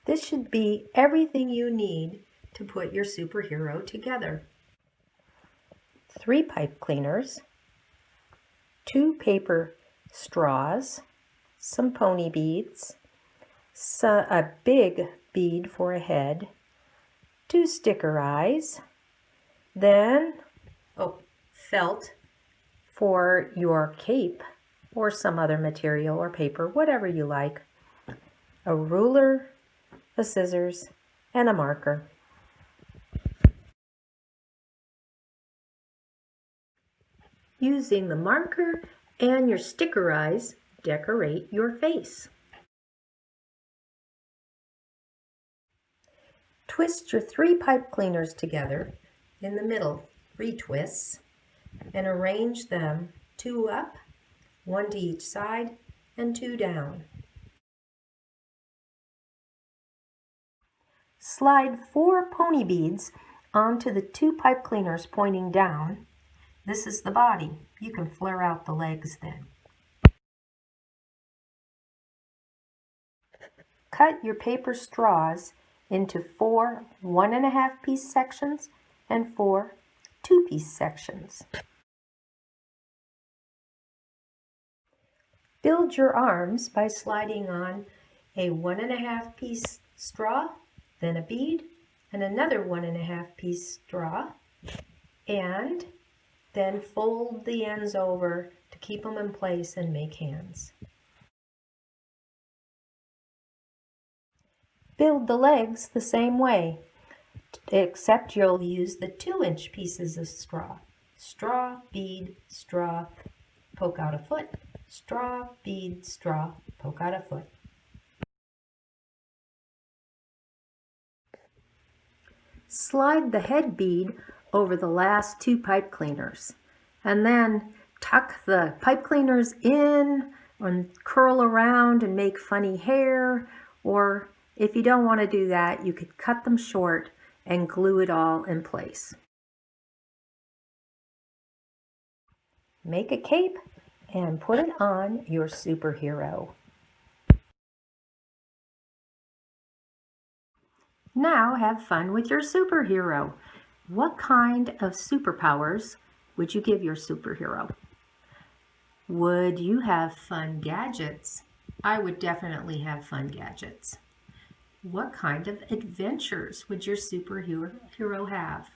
This should be everything you need to put your superhero together. 3 pipe cleaners, 2 paper straws, some pony beads, a big bead for a head, 2 sticker eyes, then felt for your cape or some other material or paper, whatever you like, a ruler, a scissors, and a marker. Using the marker and your sticker eyes, decorate your face. Twist your 3 pipe cleaners together in the middle, 3 twists, and arrange them 2 up, 1 to each side, and 2 down. Slide 4 pony beads onto the 2 pipe cleaners pointing down. This is the body. You can flare out the legs then. Cut your paper straws into 4 1.5 piece sections and 4 2-piece sections. Build your arms by sliding on a 1.5 piece straw, then a bead, and another 1.5 piece straw, and then fold the ends over to keep them in place and make hands. Build the legs the same way, except you'll use the 2-inch pieces of straw. Straw, bead, straw, poke out a foot. Straw, bead, straw, poke out a foot. Slide the head bead over the last 2 pipe cleaners, and then tuck the pipe cleaners in and curl around and make funny hair, or if you don't want to do that, you could cut them short and glue it all in place. Make a cape and put it on your superhero. Now have fun with your superhero. What kind of superpowers would you give your superhero? Would you have fun gadgets? I would definitely have fun gadgets. What kind of adventures would your superhero have?